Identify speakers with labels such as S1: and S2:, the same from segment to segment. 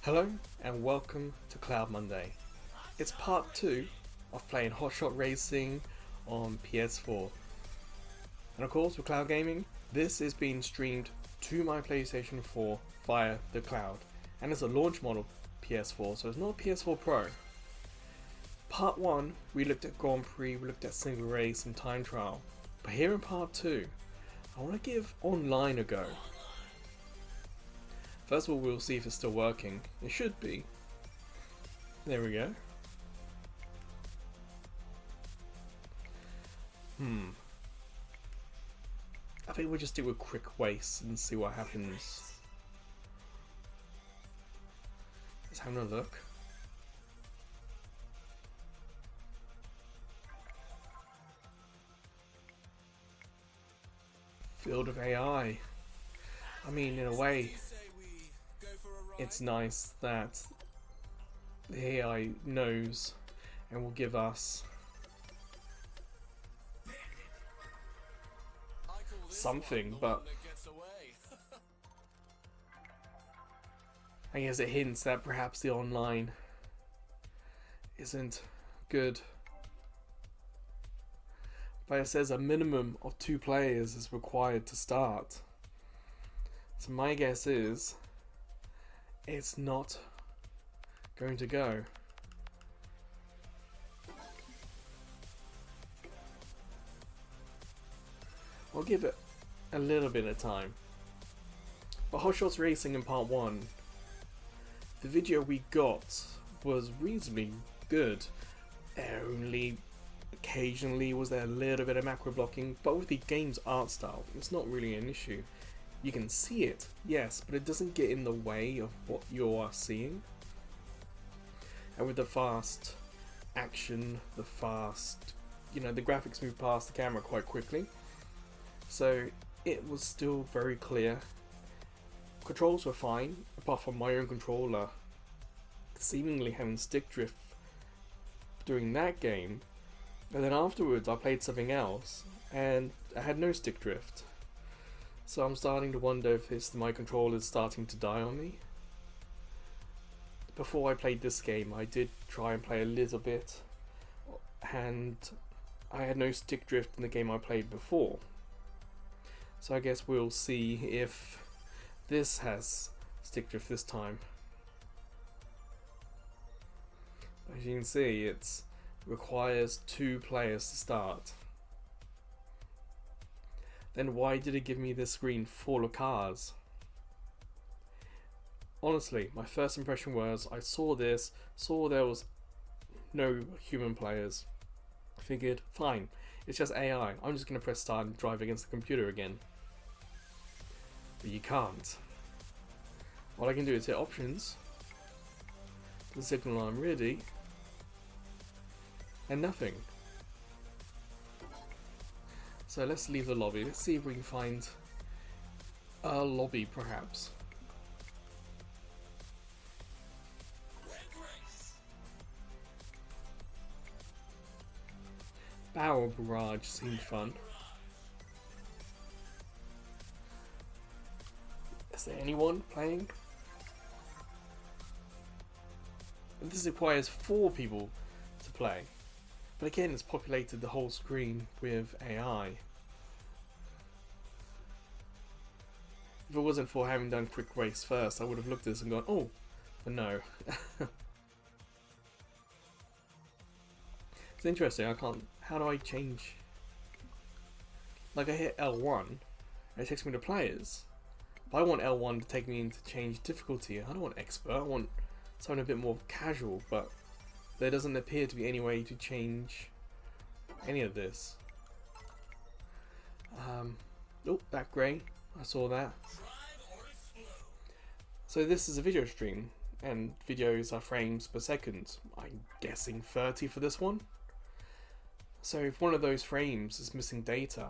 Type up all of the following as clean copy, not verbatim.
S1: Hello and welcome to Cloud Monday. It's part 2 of playing Hotshot Racing on PS4. And of course with cloud gaming, this is being streamed to my PlayStation 4 via the cloud. And it's a launch model PS4, so it's not a PS4 Pro. Part 1, we looked at Grand Prix, we looked at single race and time trial. But here in part 2, I want to give online a go. First of all, we'll see if it's still working. It should be. There we go. I think we'll just do a quick race and see what happens. Let's have a look. Field of AI. I mean, in a way, it's nice that the AI knows and will give us something, but I guess it hints that perhaps the online isn't good. But it says a minimum of 2 players is required to start. So my guess is it's not going to go. I'll give it a little bit of time. But Hotshot Racing in part 1, the video we got was reasonably good. Only occasionally was there a little bit of macro blocking, but with the game's art style, it's not really an issue. You can see it, yes, but it doesn't get in the way of what you are seeing. And with the fast action, the graphics move past the camera quite quickly. So it was still very clear. Controls were fine, apart from my own controller seemingly having stick drift during that game. And then afterwards I played something else and I had no stick drift. So I'm starting to wonder if my controller is starting to die on me. Before I played this game, I did try and play a little bit, and I had no stick drift in the game I played before. So I guess we'll see if this has stick drift this time. As you can see, it requires 2 players to start. Then why did it give me this screen full of cars? Honestly, my first impression was I saw there was no human players. I figured, fine, it's just AI. I'm just going to press start and drive against the computer again. But you can't. All I can do is hit options, the signal I'm ready, and nothing. So let's leave the lobby. Let's see if we can find a lobby, perhaps. Barrel Barrage seemed fun. Is there anyone playing? This requires 4 people to play. But again, it's populated the whole screen with AI. If it wasn't for having done quick race first, I would have looked at this and gone, oh, but no. It's interesting, I can't, how do I change? Like I hit L1, and it takes me to players. But I want L1 to take me into change difficulty. I don't want expert, I want something a bit more casual, but there doesn't appear to be any way to change any of this. Oh, that grey. I saw that. So this is a video stream, and videos are frames per second. I'm guessing 30 for this one. So if one of those frames is missing data,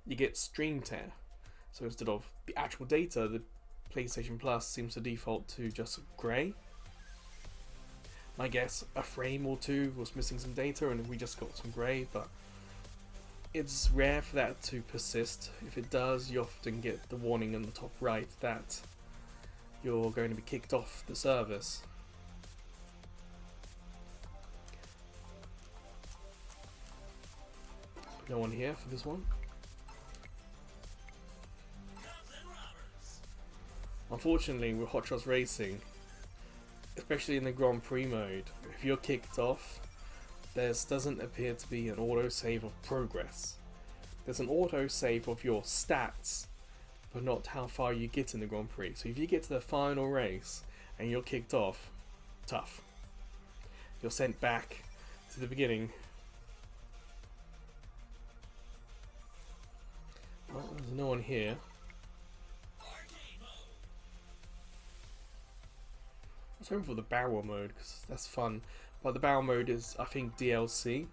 S1: you get stream tear. So instead of the actual data, the PlayStation Plus seems to default to just grey. I guess a frame or 2 was missing some data and we just got some grey, but it's rare for that to persist. If it does, you often get the warning in the top right that you're going to be kicked off the service. No one here for this one. Unfortunately, with Hotshot Racing, especially in the Grand Prix mode, if you're kicked off, there doesn't appear to be an auto-save of progress. There's an auto-save of your stats, but not how far you get in the Grand Prix. So if you get to the final race and you're kicked off, tough. You're sent back to the beginning. Well, there's no one here. I was hoping for the barrel mode because that's fun, but the barrel mode is, I think, DLC.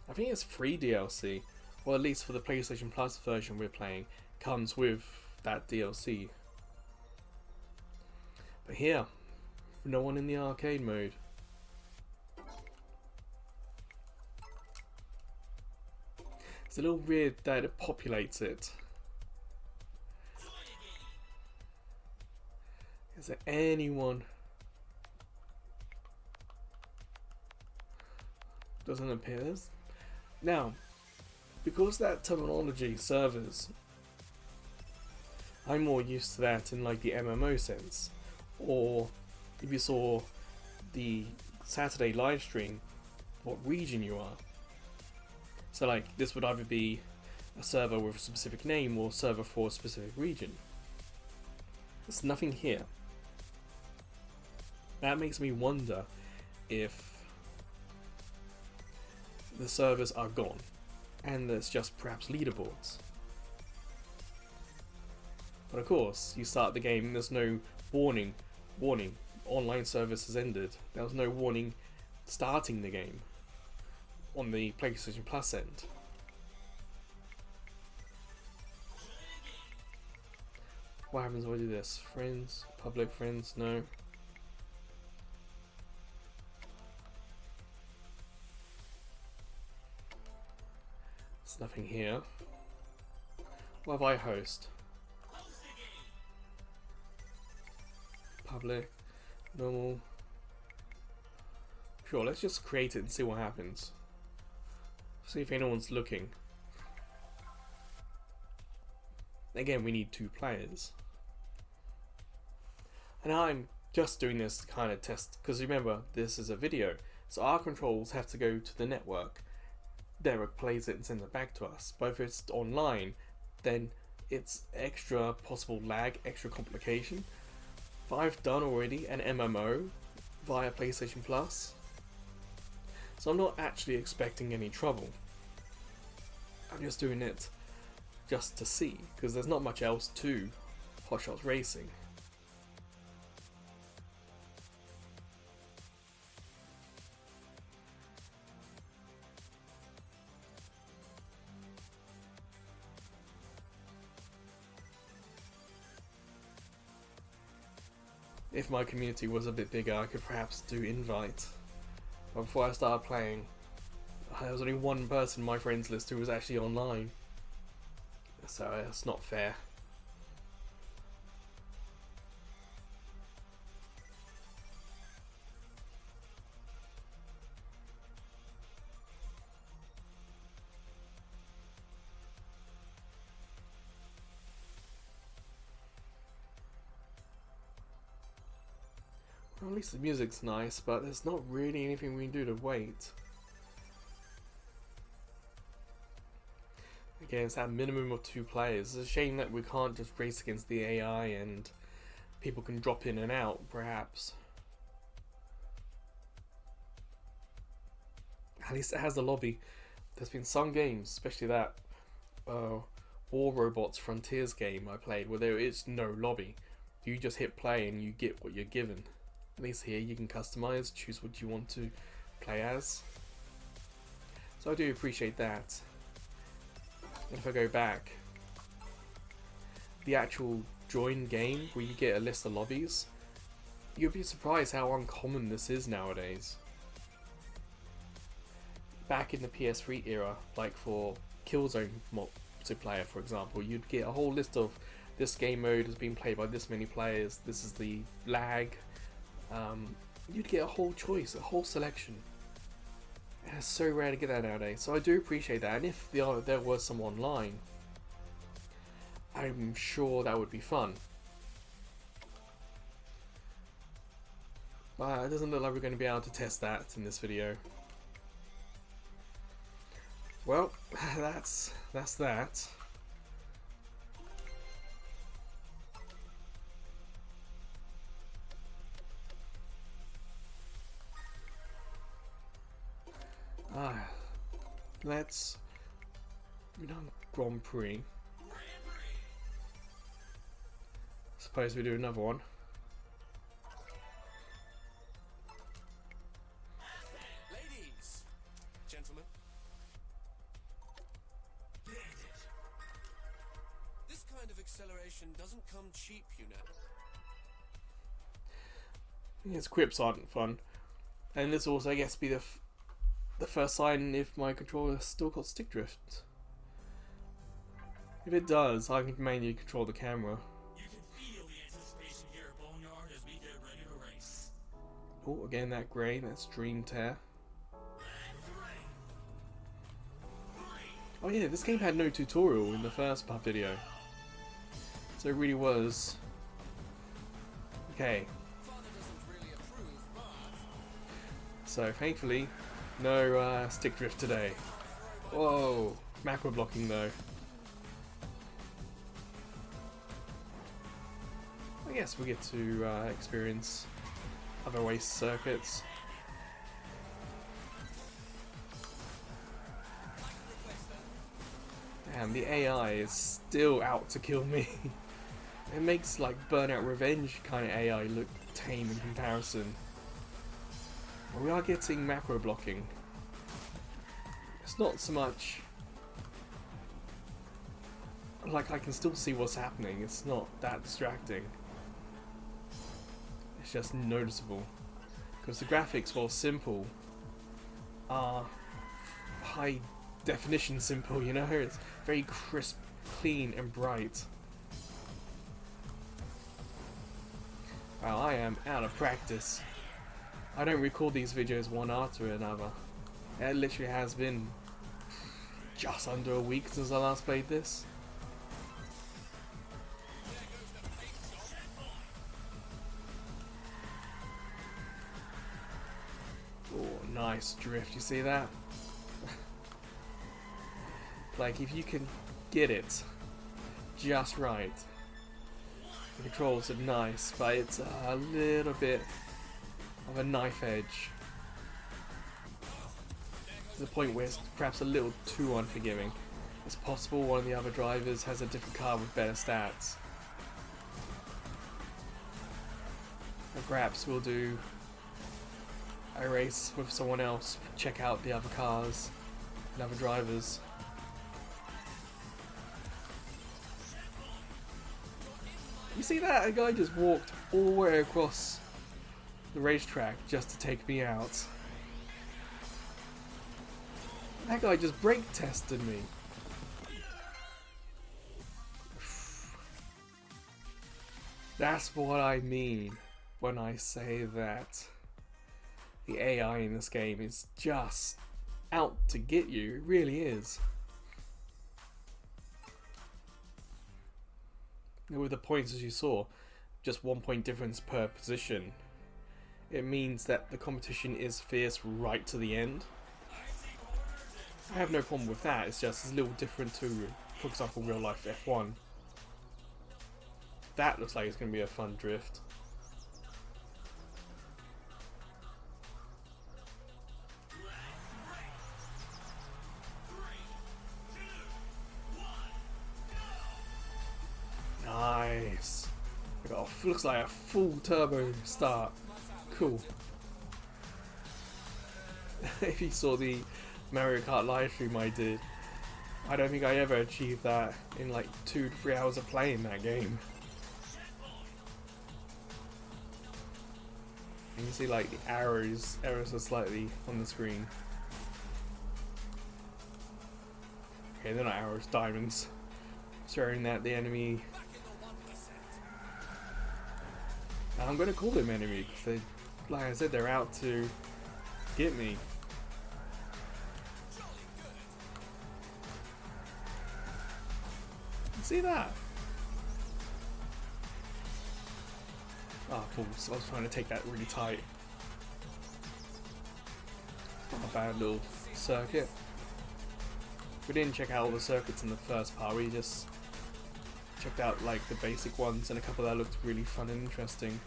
S1: I think it's free DLC, or at least for the PlayStation Plus version we're playing, comes with that DLC. But here, no one in the arcade mode. It's a little weird that it populates it. Is there anyone? Doesn't appear. Now, because that terminology servers, I'm more used to that in like the MMO sense. Or if you saw the Saturday live stream, what region you are. So like this would either be a server with a specific name or a server for a specific region. There's nothing here. That makes me wonder if the servers are gone and there's just perhaps leaderboards. But of course, you start the game and there's no warning, online service has ended. There was no warning starting the game on the PlayStation Plus end. What happens when I do this? Friends? Public friends? No. There's nothing here. What have I host? Public. Normal. Sure, let's just create it and see what happens. See if anyone's looking. Again, we need 2 players. And I'm just doing this to kind of test, because remember, this is a video, so our controls have to go to the network. Derek plays it and sends it back to us. But if it's online, then it's extra possible lag, extra complication. But I've done already an MMO via PlayStation Plus, so I'm not actually expecting any trouble. I'm just doing it just to see, because there's not much else to Hotshot Racing. If my community was a bit bigger, I could perhaps do invite. But before I started playing, there was only one person in my friends list who was actually online. So that's not fair. Well, at least the music's nice, but there's not really anything we can do to wait. Again, it's that minimum of 2 players. It's a shame that we can't just race against the AI and people can drop in and out, perhaps. At least it has a lobby. There's been some games, especially that War Robots Frontiers game I played, where there is no lobby. You just hit play and you get what you're given. At least here you can customize, choose what you want to play as. So I do appreciate that. And if I go back, the actual join game where you get a list of lobbies, you'll be surprised how uncommon this is nowadays. Back in the PS3 era, like for Killzone multiplayer for example, you'd get a whole list of this game mode has been played by this many players, this is the lag, you'd get a whole choice, a whole selection. And it's so rare to get that nowadays, so I do appreciate that. And if there was some online, I'm sure that would be fun. But it doesn't look like we're going to be able to test that in this video. Well, that's that. Let's we done Grand Prix. Suppose we do another one.
S2: Ladies, gentlemen. This kind of acceleration doesn't come cheap, you know.
S1: Yes, quips aren't fun, and this also, I guess, be the first sign if my controller still got stick drift. If it does, I can mainly control the camera.
S3: You can feel the anticipation here at Boneyard as we get ready to race.
S1: Oh, again that grey, that's Dream Tear. Oh yeah, this game had no tutorial in the first part video. So it really was. Okay. So thankfully, no stick drift today. Whoa, macro blocking though. I guess we get to experience other race circuits. Damn, the AI is still out to kill me. It makes like Burnout Revenge kind of AI look tame in comparison. But we are getting macro blocking. It's not so much like I can still see what's happening. It's not that distracting. It's just noticeable. Because the graphics, while simple, are high definition simple, you know? It's very crisp, clean and bright. Wow, I am out of practice. I don't record these videos one after another. It literally has been just under a week since I last played this. Oh, nice drift, you see that? Like, if you can get it just right, the controls are nice, but it's a little bit of a knife edge. To the point where it's perhaps a little too unforgiving. It's possible one of the other drivers has a different car with better stats. And perhaps we'll do a race with someone else, check out the other cars and other drivers. You see that? A guy just walked all the way across the racetrack just to take me out. That guy just brake tested me. That's what I mean when I say that the AI in this game is just out to get you. It really is. With the points, as you saw, just 1 point difference per position. It means that the competition is fierce right to the end. I have no problem with that, it's just a little different to, for example, real life F1. That looks like it's going to be a fun drift. Nice. Looks like a full turbo start. Cool. If you saw the Mario Kart live stream I did, I don't think I ever achieved that in like 2 to 3 hours of playing that game. You can see like the arrows are slightly on the screen. Okay, they're not arrows, diamonds. Showing that the enemy And I'm gonna call them enemy because they, like I said, they're out to get me. See that? Ah, fools. I was trying to take that really tight. Not a bad little circuit. We didn't check out all the circuits in the first part, we just checked out like the basic ones and a couple that looked really fun and interesting.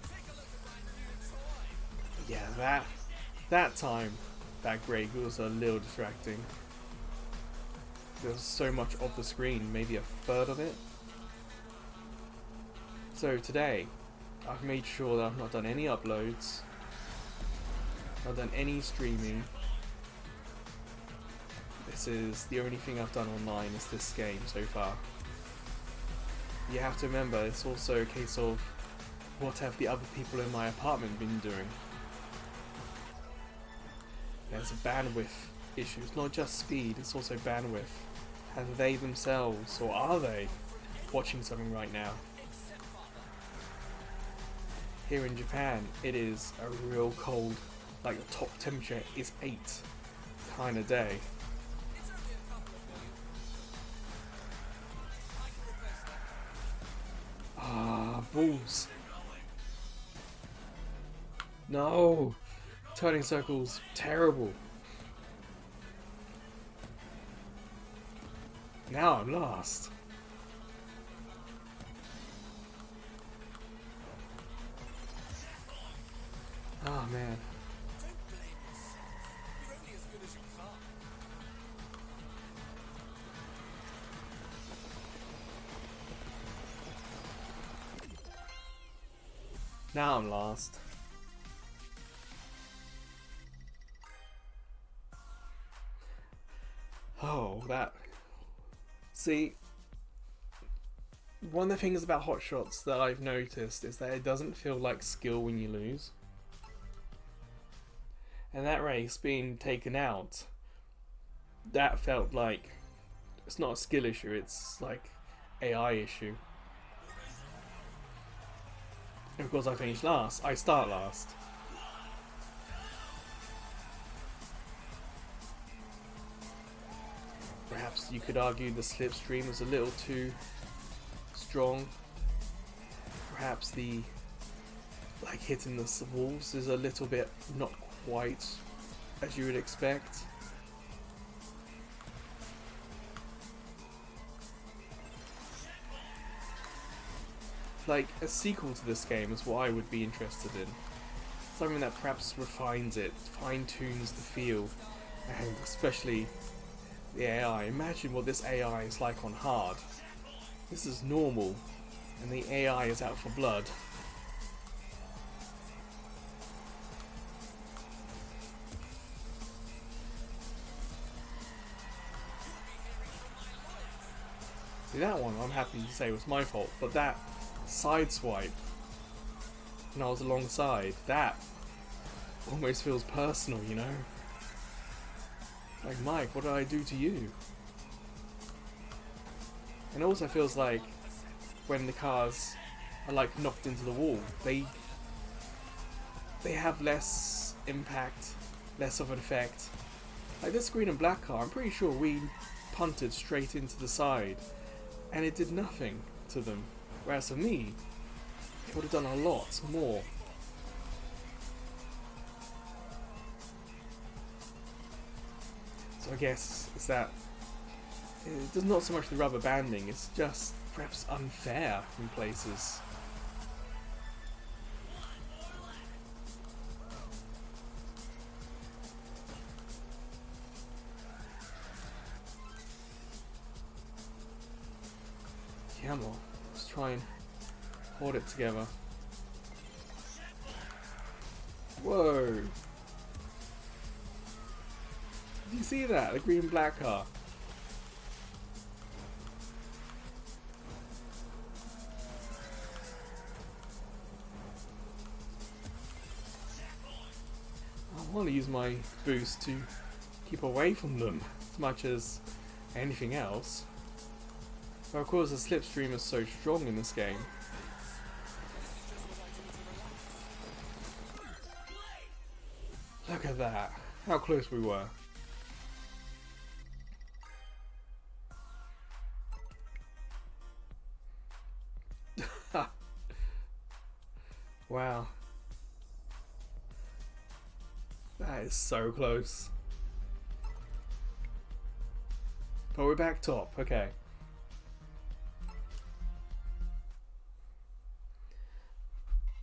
S1: Yeah, that time, that break was a little distracting. There was so much of the screen, maybe a third of it. So today, I've made sure that I've not done any uploads, not done any streaming. This is the only thing I've done online is this game so far. You have to remember, it's also a case of what have the other people in my apartment been doing. There's a bandwidth issue, it's not just speed, it's also bandwidth. Have they themselves, or are they, watching something right now? Here in Japan, it is a real cold, like the top temperature is 8 kind of day. Ah, balls. No! Turning circles, terrible. Now I'm lost. Oh man.
S2: Don't blame yourself. You're only as good as your car.
S1: Now I'm lost. Oh, that. See, one of the things about Hotshots that I've noticed is that it doesn't feel like skill when you lose. And that race being taken out, that felt like it's not a skill issue, it's like AI issue. And of course I finished last, I start last. Perhaps you could argue the slipstream was a little too strong. Perhaps the like hitting the walls is a little bit not quite as you would expect. Like a sequel to this game is what I would be interested in. Something that perhaps refines it, fine-tunes the feel, and especially the AI. Imagine what this AI is like on hard. This is normal, and the AI is out for blood. See, that one I'm happy to say was my fault, but that side swipe when I was alongside, that almost feels personal, you know? Like, Mike, what did I do to you? And it also feels like when the cars are like knocked into the wall, they have less impact, less of an effect. Like this green and black car, I'm pretty sure we punted straight into the side and it did nothing to them. Whereas for me, it would have done a lot more. So I guess it's that it's not so much the rubber banding, it's just perhaps unfair in places. Come on, let's try and hold it together. Whoa! Did you see that? The green and black car. I want to use my boost to keep away from them as much as anything else. But of course the slipstream is so strong in this game. Look at that. How close we were. Wow. That is so close. But we're back top, okay.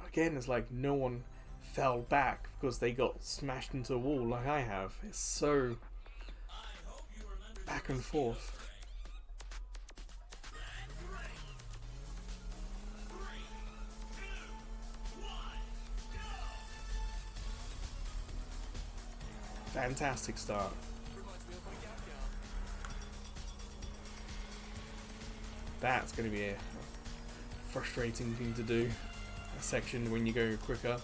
S1: Again, it's like no one fell back because they got smashed into a wall like I have. It's so back and forth. Fantastic start. That's going to be a frustrating thing to do. A section when you go quicker.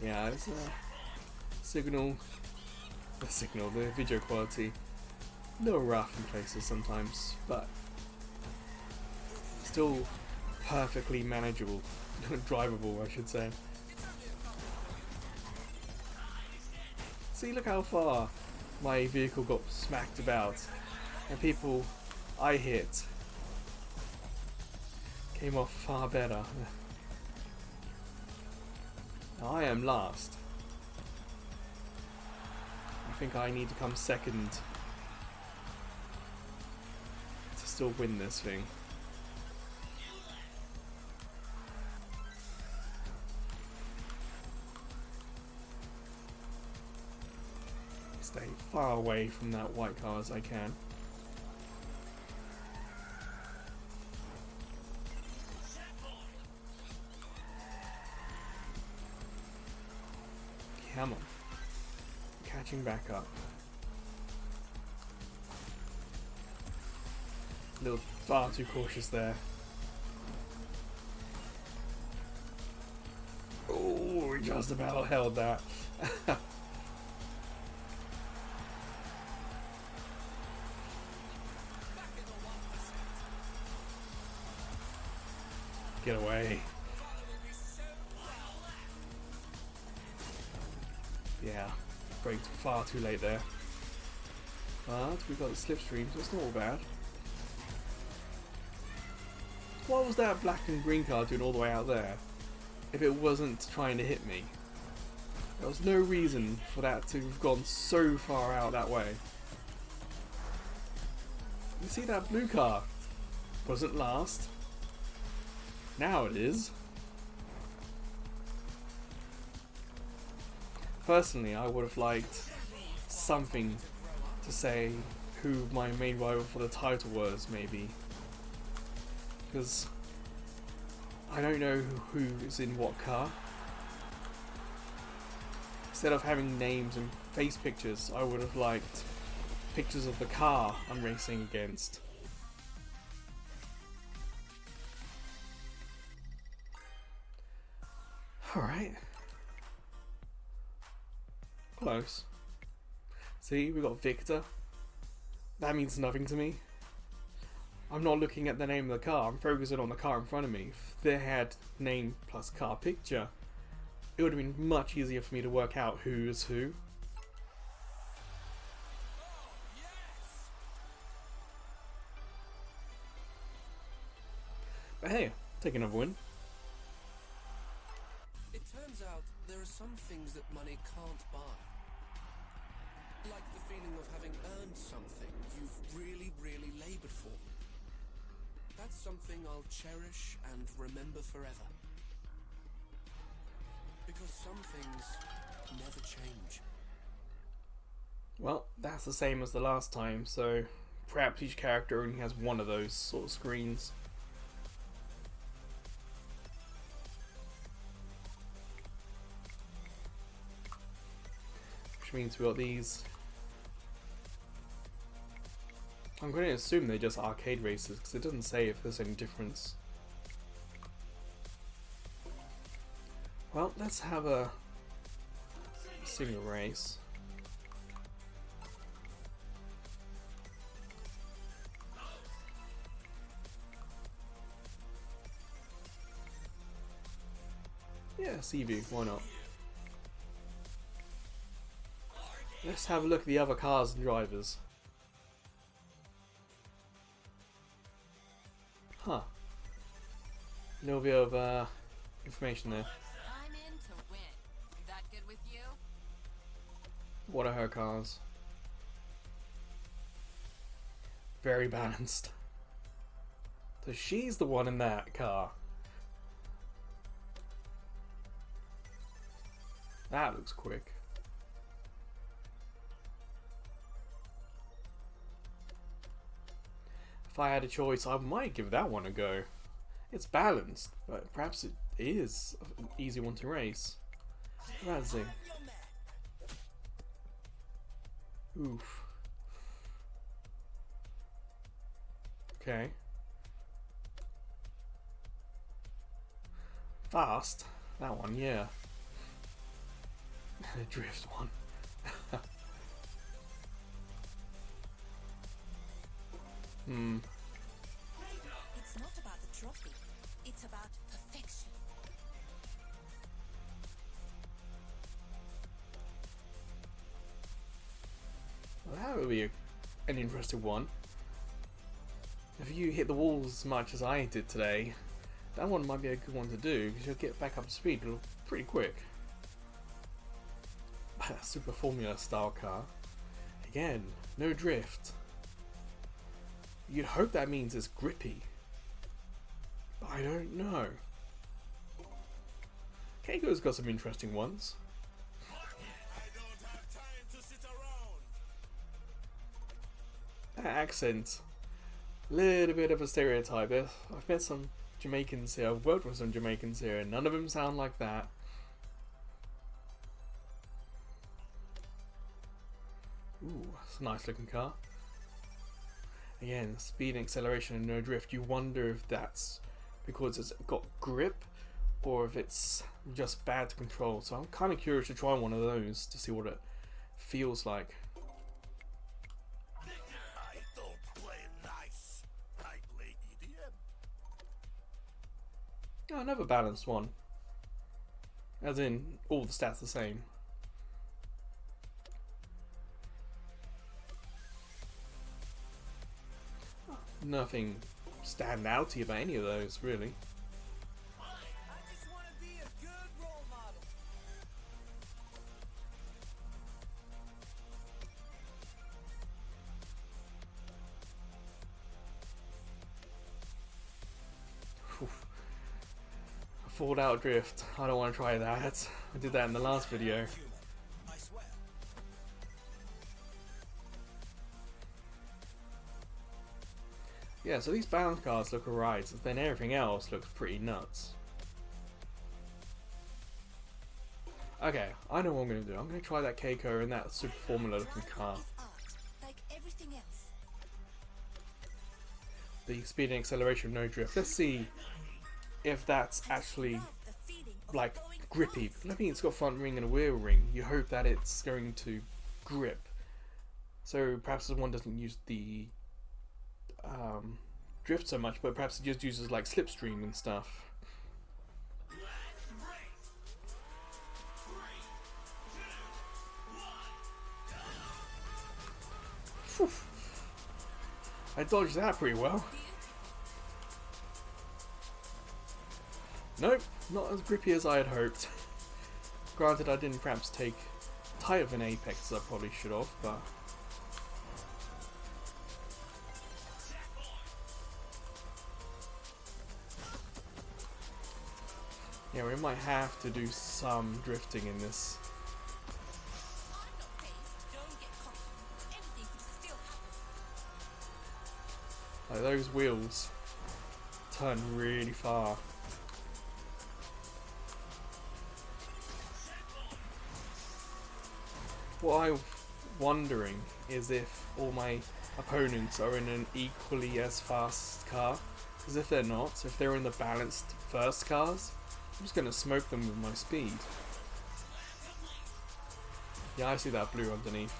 S1: Yeah, it's the video quality, a little rough in places sometimes, but still perfectly manageable, drivable I should say. See, look how far my vehicle got smacked about, and people I hit came off far better. I am last. I think I need to come second to still win this thing. Stay far away from that white car as I can. Come on. Catching back up. A little far too cautious there. Oh, we just about held that. Get away. Yeah, braked far too late there. But we've got the slipstream, so it's not all bad. What was that black and green car doing all the way out there if it wasn't trying to hit me? There was no reason for that to have gone so far out that way. You see that blue car? Wasn't last. Now it is. Personally, I would have liked something to say who my main rival for the title was, maybe. Because I don't know who is in what car. Instead of having names and face pictures, I would have liked pictures of the car I'm racing against. Alright. Close. See, we got Victor. That means nothing to me. I'm not looking at the name of the car, I'm focusing on the car in front of me. If they had name plus car picture, it would have been much easier for me to work out who is who. But hey, take another win.
S2: It turns out there are some things that money can't buy. Like the feeling of having earned something you've really, really laboured for. That's something I'll cherish and remember forever. Because some things never change.
S1: Well, that's the same as the last time, so perhaps each character only has one of those sort of screens. Which means we got these. I'm going to assume they're just arcade races because it doesn't say if there's any difference. Well, let's have a single race. Yeah, sea view, why not? Let's have a look at the other cars and drivers. Huh. A little bit of information there.
S4: I'm in to win. That good with you?
S1: What are her cars? Very balanced. So she's the one in that car. That looks quick. If I had a choice, I might give that one a go. It's balanced, but perhaps it is an easy one to race. Razzing. Oof. Okay. Fast. That one, yeah. The drift one.
S4: It's not about the trophy. It's about perfection.
S1: Well, that would be an interesting one. If you hit the walls as much as I did today, that one might be a good one to do because you'll get back up to speed pretty quick. Super Formula style car. Again, no drift. You'd hope that means it's grippy. But I don't know. Keiko's got some interesting ones.
S2: I don't have time to sit around.
S1: That accent, little bit of a stereotype. I've met some Jamaicans here, I've worked with some Jamaicans here, and none of them sound like that. Ooh, that's a nice looking car. Again, speed and acceleration and no drift. You wonder if that's because it's got grip or if it's just bad to control. So I'm kind of curious to try one of those to see what it feels like.
S2: I don't play nice. I play EDM.
S1: Oh, another balanced one. As in, all the stats the same. Nothing stand out to you about any of those, really.
S2: I just want to be a good role model.
S1: Oof. A fall out drift. I don't want to try that. I did that in the last video.
S2: I swear.
S1: Yeah, so these balance cars look alright, then everything else looks pretty nuts. Okay, I know what I'm going to do. I'm going to try that Keiko and that Super Formula looking car.
S4: Driving is art, like everything else.
S1: The speed and acceleration, no drift. Let's see if that's actually
S4: Love the feeling of
S1: like
S4: going
S1: grippy.
S4: fast.
S1: I think it's got front ring and a wheel ring. You hope that it's going to grip. So perhaps this one doesn't use the drift so much, but perhaps it just uses like slipstream and stuff. Phew. I dodged that pretty well. Nope, not as grippy as I had hoped. Granted, I didn't perhaps take tight of an apex as I probably should have, but yeah, we might have to do some drifting in this.
S4: I'm not phased. Don't get cocky. Anything could still happen.
S1: Like those wheels turn really far. What I'm wondering is if all my opponents are in an equally as fast car. Because if they're not, if they're in the balanced first cars, I'm just going to smoke them with my speed. Yeah, I see that blue underneath.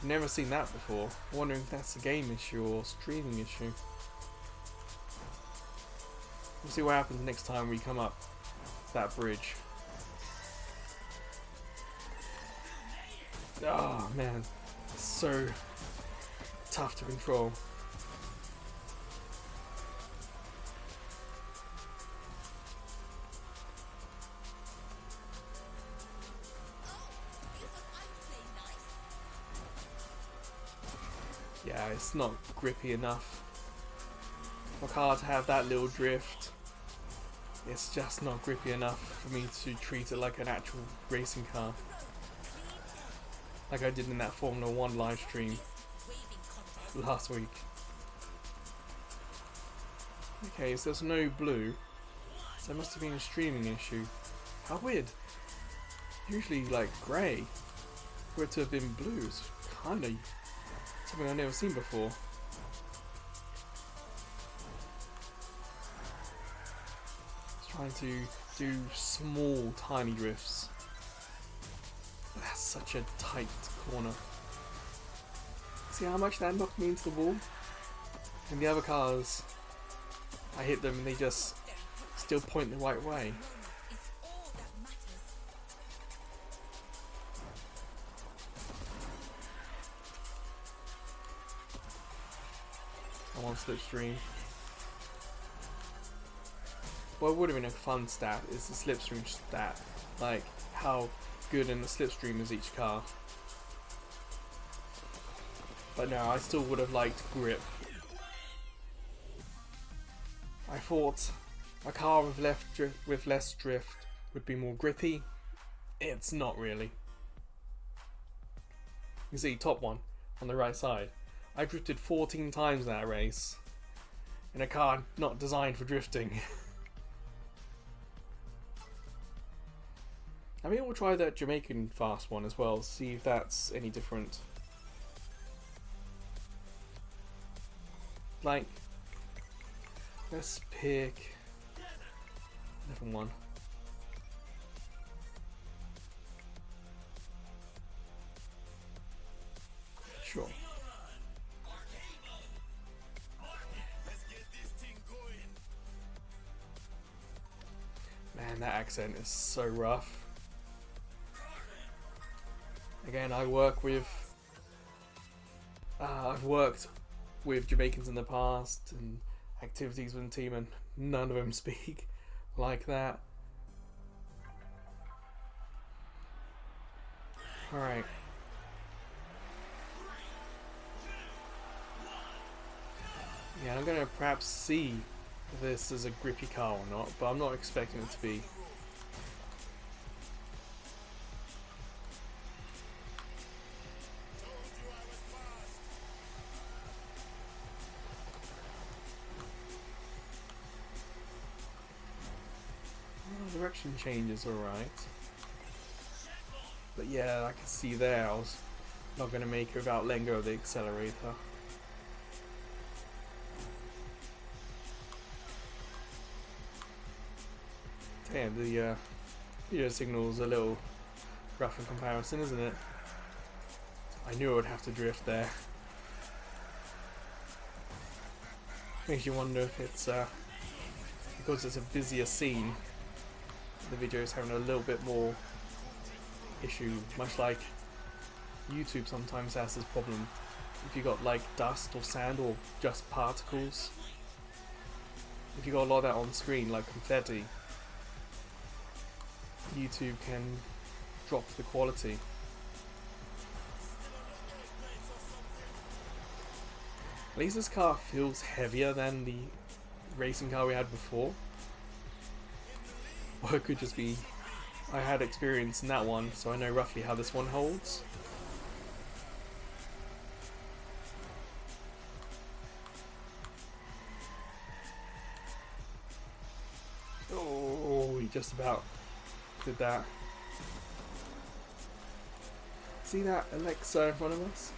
S1: Never seen that before. Wondering if that's a game issue or streaming issue. We'll see what happens next time we come up that bridge. Oh man, it's so tough to control. Yeah, it's not grippy enough for a car to have that little drift. It's just not grippy enough for me to treat it like an actual racing car, like I did in that Formula 1 live stream last week. Okay, so there's no blue, so it must have been a streaming issue. How weird. Usually like grey. For it to have been blue is kinda something I've never seen before. Just trying to do small, tiny drifts. That's such a tight corner. See how much that knocked me into the wall? And the other cars, I hit them and they just still point the right way. I want slipstream. What would have been a fun stat is the slipstream stat, like how good in the slipstream is each car. But no, I still would have liked grip. I thought a car with less drift would be more grippy. It's not really. You see, top one on the right side. I drifted 14 times that race in a car not designed for drifting. I mean, we'll try that Jamaican fast one as well, see if that's any different. Like, let's pick a different one. Sure. Man, that accent is so rough. Again, I've worked with Jamaicans in the past and activities with the team, and none of them speak like that. Alright. Yeah, I'm gonna perhaps see if this is a grippy car or not, but I'm not expecting it to be. Oh, direction change is alright. But yeah, I can see there I was not gonna make it without letting go of the accelerator. Yeah, the video signal's a little rough in comparison, isn't it? I knew I would have to drift there. Makes you wonder if it's because it's a busier scene, the video is having a little bit more issue, much like YouTube sometimes has this problem. If you got like dust or sand or just particles, if you got a lot of that on screen like confetti, YouTube can drop the quality. At least this car feels heavier than the racing car we had before. Or it could just be I had experience in that one, so I know roughly how this one holds. Oh, he just about did that. See that Alexa in front of us?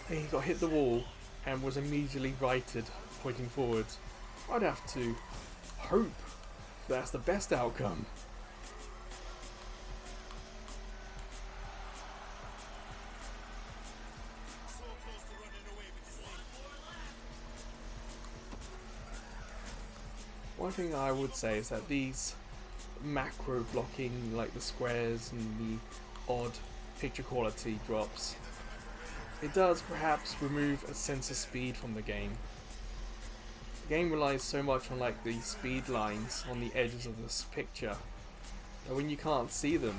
S1: He got hit the wall and was immediately righted, pointing forwards. I'd have to hope that's the best outcome. One thing I would say is that these macro blocking, like the squares and the odd picture quality drops, it does perhaps remove a sense of speed from the game. The game relies so much on like the speed lines on the edges of this picture that when you can't see them,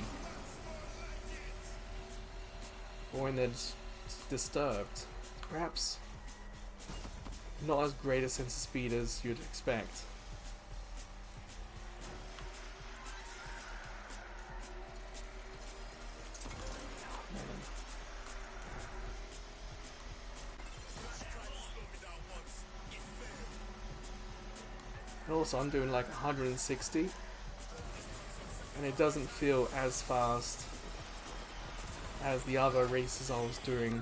S1: or when they're disturbed, perhaps not as great a sense of speed as you'd expect. And also I'm doing like 160 and it doesn't feel as fast as the other races I was doing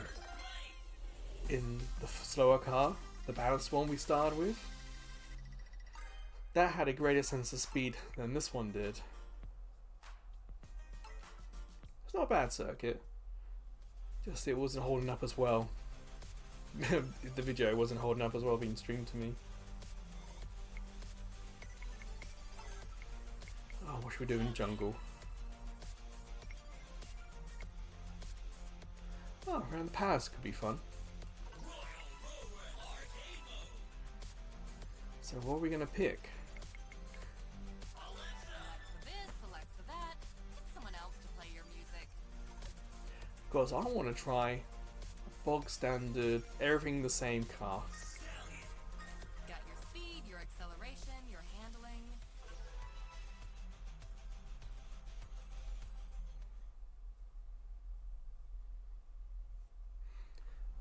S1: in the slower car, the balanced one we started with. That had a greater sense of speed than this one did. It's not a bad circuit, just it wasn't holding up as well. The video wasn't holding up as well being streamed to me. Oh, what should we do in jungle? Oh, around the palace could be fun. So what are we gonna pick?
S4: Select for this, select for that. Get someone else to play your music.
S1: Because I want to try a bog standard, everything the same car.
S4: Got your speed, your acceleration, your handling.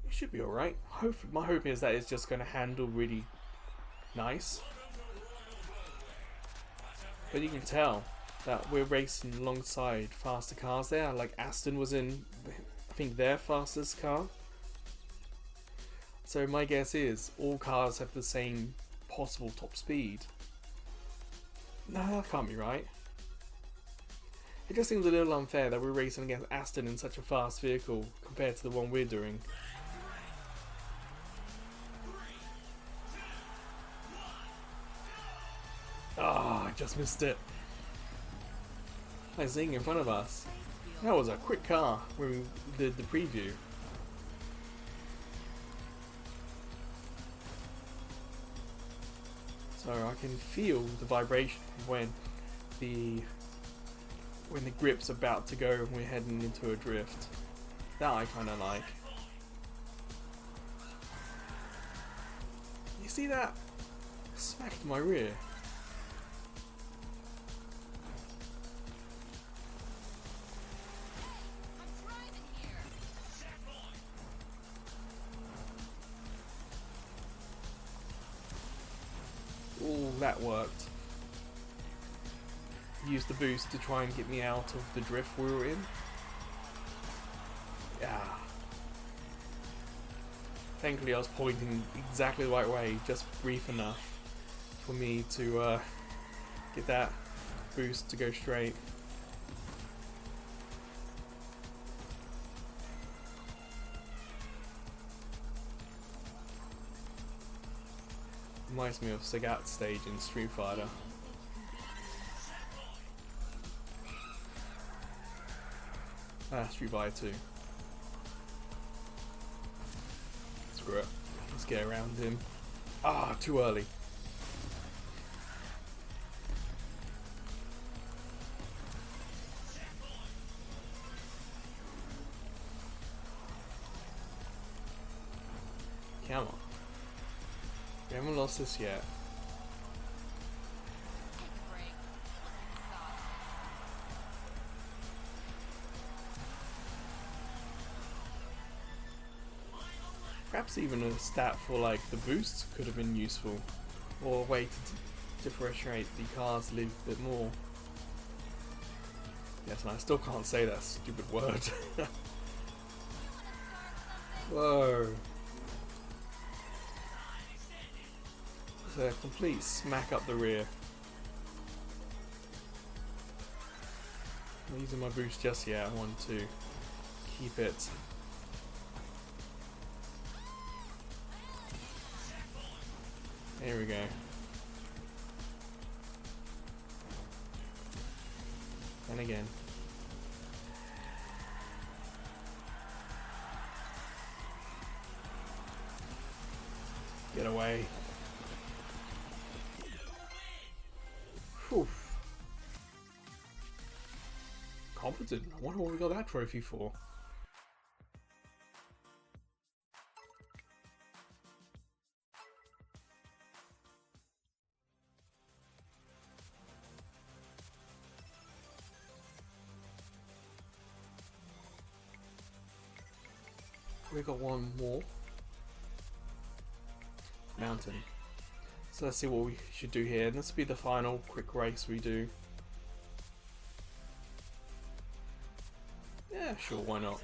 S1: It should be alright. My hope is that it's just going to handle really nice. But you can tell that we're racing alongside faster cars there. Like Aston was in, I think, their fastest car. So my guess is all cars have the same possible top speed. No, that can't be right. It just seems a little unfair that we're racing against Aston in such a fast vehicle compared to the one we're doing. Ah, I just missed it. Nice thing in front of us. That was a quick car when we did the preview. So I can feel the vibration when the grip's about to go and we're heading into a drift. That I kind of like. You see that? Smacked my rear.
S4: I'm driving here.
S1: Ooh, that worked. Used the boost to try and get me out of the drift we were in. Yeah. Thankfully I was pointing exactly the right way, just brief enough for me to get that boost to go straight. Reminds me of Sagat's stage in Street Fighter. Street Fighter 2. Screw it. Let's get around him. Ah, too early. Come on. We haven't lost this yet.
S4: Take a break. Stop.
S1: Perhaps even a stat for like the boosts could have been useful, or a way to differentiate the cars a little bit more. Yes, and I still can't say that stupid word. Whoa. It's a complete smack up the rear. I'm not using my boost just yet, I want to keep it. There we go. again. Get away. Whew. Competent. I wonder what we got that trophy for. We got one more. Mountain. So let's see what we should do here. This will be the final quick race we do. Yeah, sure, why not?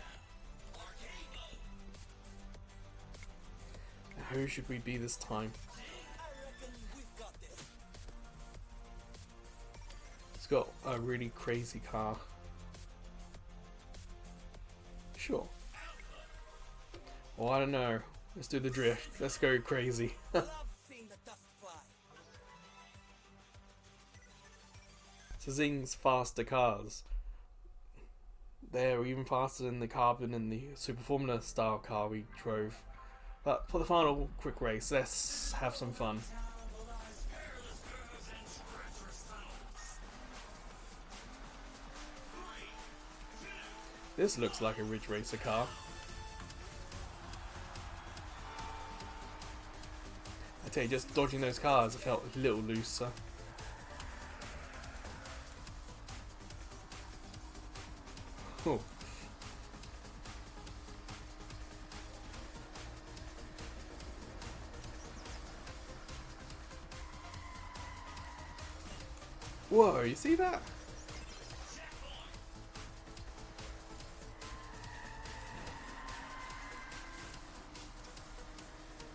S1: Now, who should we be this time? It's got a really crazy car. Sure. Well, I don't know. Let's do the drift. Let's go crazy. So Zing's faster cars. They're even faster than the Carbon and the Super Formula style car we drove. But for the final quick race, let's have some fun. This looks like a Ridge Racer car. I tell you, just dodging those cars, I felt a little looser. Oh. Whoa, you see that?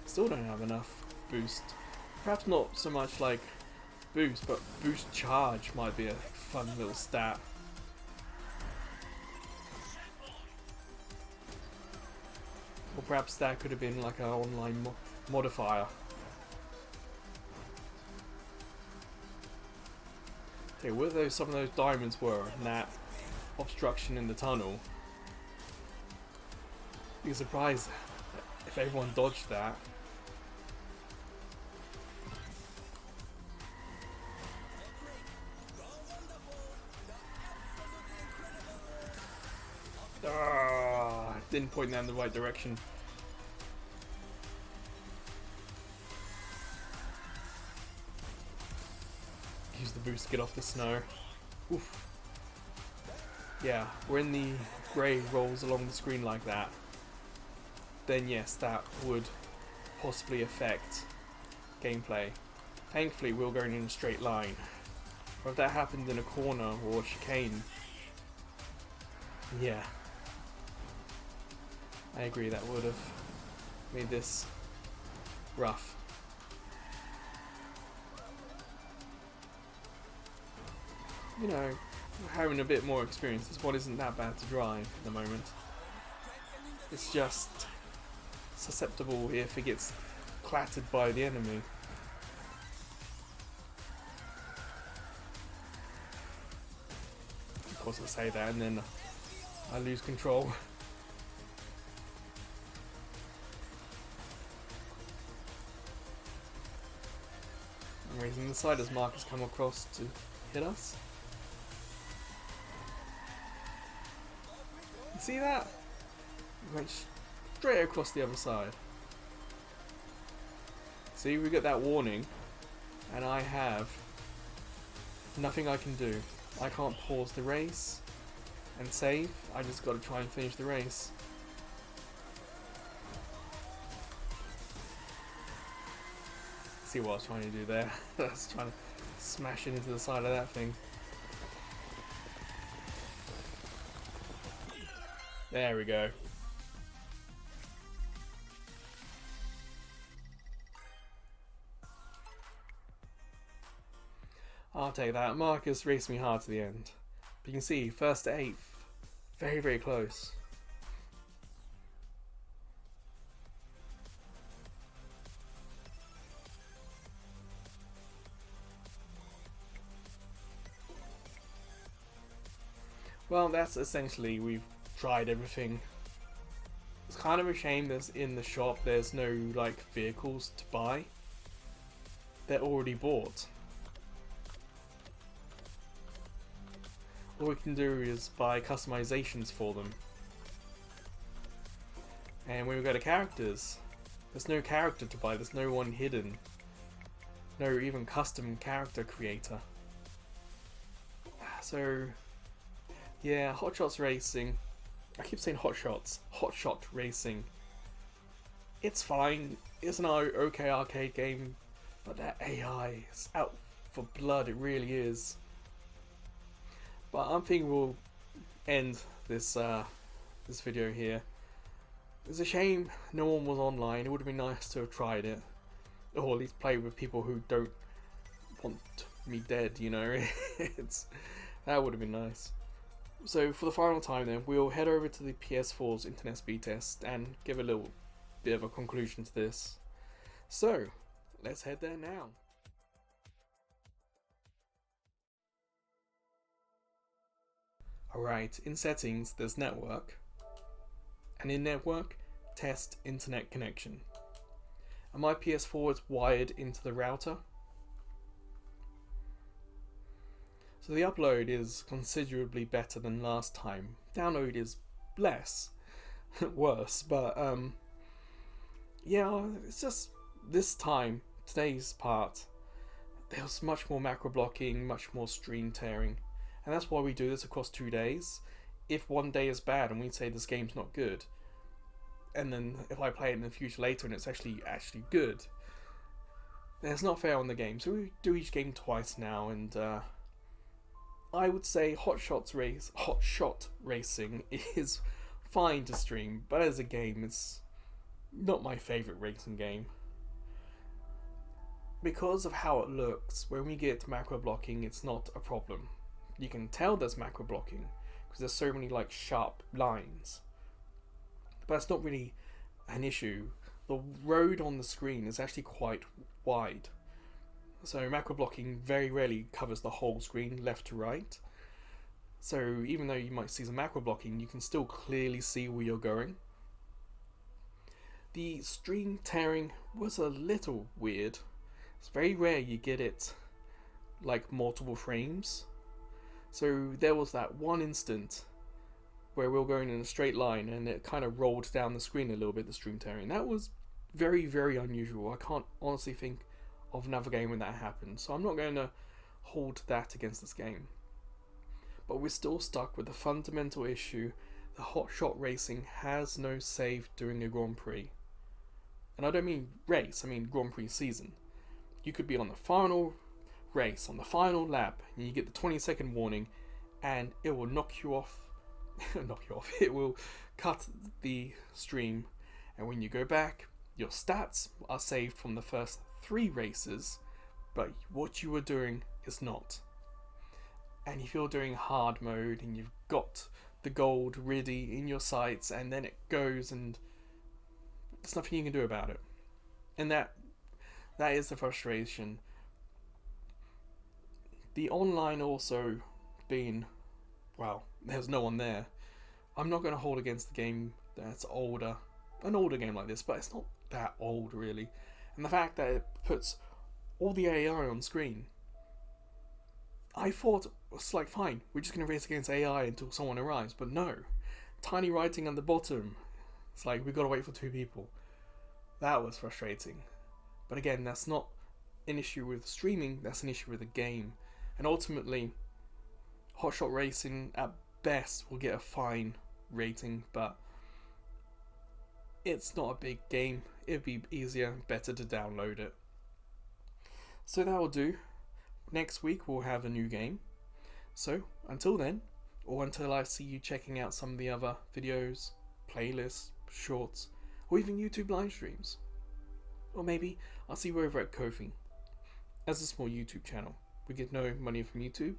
S1: Still don't have enough boost. Perhaps not so much like boost, but boost charge might be a fun little stat. Or perhaps that could have been like an online modifier. Okay, what those some of those diamonds were and that obstruction in the tunnel. You'd be surprised if everyone dodged that. Didn't point them in the right direction. Use the boost to get off the snow. Oof. Yeah, when the grey rolls along the screen like that, then yes, that would possibly affect gameplay. Thankfully, we're going in a straight line. Or if that happened in a corner or a chicane, yeah. I agree, that would have made this rough. You know, having a bit more experience, this one isn't that bad to drive at the moment. It's just susceptible if it gets clattered by the enemy. Of course I say that and then I lose control. I'm raising the side as Marcus come across to hit us. You see that? He went straight across the other side. See, we got that warning, and I have nothing I can do. I can't pause the race and save. I just got to try and finish the race. See what I was trying to do there? I was trying to smash into the side of that thing. There we go. I'll take that. Marcus raced me hard to the end. But you can see, first to 8th. Very, very close. Well, that's essentially, we've tried everything. It's kind of a shame there's in the shop there's no like vehicles to buy. They're already bought. All we can do is buy customizations for them. And when we go to characters, there's no character to buy, there's no one hidden. No even custom character creator. So yeah, Hotshot Racing. I keep saying Hotshots. Hotshot Racing. It's fine. It's an okay arcade game, but that AI is out for blood. It really is. But I'm thinking we'll end this this video here. It's a shame no one was online. It would have been nice to have tried it, or at least play with people who don't want me dead. You know, that would have been nice. So for the final time then, we'll head over to the PS4's internet speed test and give a little bit of a conclusion to this. So, let's head there now. Alright, in settings there's network, and in network, test internet connection. And my PS4 is wired into the router. So the upload is considerably better than last time. Download is less, worse, but yeah, it's just this time, today's part, there was much more macro blocking, much more stream tearing, and that's why we do this across 2 days. If one day is bad and we say this game's not good, and then if I play it in the future later and it's actually good, then it's not fair on the game. So we do each game twice now, and I would say Hotshot Racing is fine to stream, but as a game, it's not my favourite racing game. Because of how it looks, when we get to macro blocking, it's not a problem. You can tell there's macro blocking because there's so many like sharp lines, but it's not really an issue. The road on the screen is actually quite wide. So macro blocking very rarely covers the whole screen left to right. So even though you might see some macro blocking, you can still clearly see where you're going. The stream tearing was a little weird. It's very rare you get it like multiple frames. So there was that one instant where we were going in a straight line and it kind of rolled down the screen a little bit, the stream tearing. That was very, very unusual. I can't honestly think of another game when that happened, so I'm not going to hold that against this game. But we're still stuck with the fundamental issue: the Hotshot Racing has no save during a Grand Prix. And I don't mean race, I mean Grand Prix season. You could be on the final race, on the final lap, and you get the 20-second warning, and it will knock you off. It will cut the stream, and when you go back, your stats are saved from the first 3 races, but what you were doing is not. And if you're doing hard mode and you've got the gold ready in your sights and then it goes and there's nothing you can do about it. And that is the frustration. The online also being, well, there's no one there. I'm not going to hold against the game that's older. An older game like this, but it's not that old really. And the fact that it puts all the AI on screen, I thought it's like, fine, we're just going to race against AI until someone arrives, but no. Tiny writing on the bottom. It's like, we've got to wait for 2 people. That was frustrating. But again, that's not an issue with streaming, that's an issue with the game. And ultimately, Hotshot Racing at best will get a fine rating, but it's not a big game. It'd be easier, better to download it. So that will do. Next week we'll have a new game. So until then, or until I see you checking out some of the other videos, playlists, shorts, or even YouTube live streams. Or maybe I'll see you over at Ko-fi. As a small YouTube channel, we get no money from YouTube,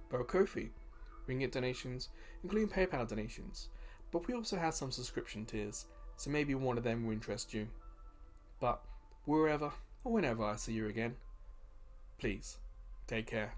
S1: but at Ko-fi we can get donations, including PayPal donations. But we also have some subscription tiers, so maybe one of them will interest you. But wherever or whenever I see you again, please take care.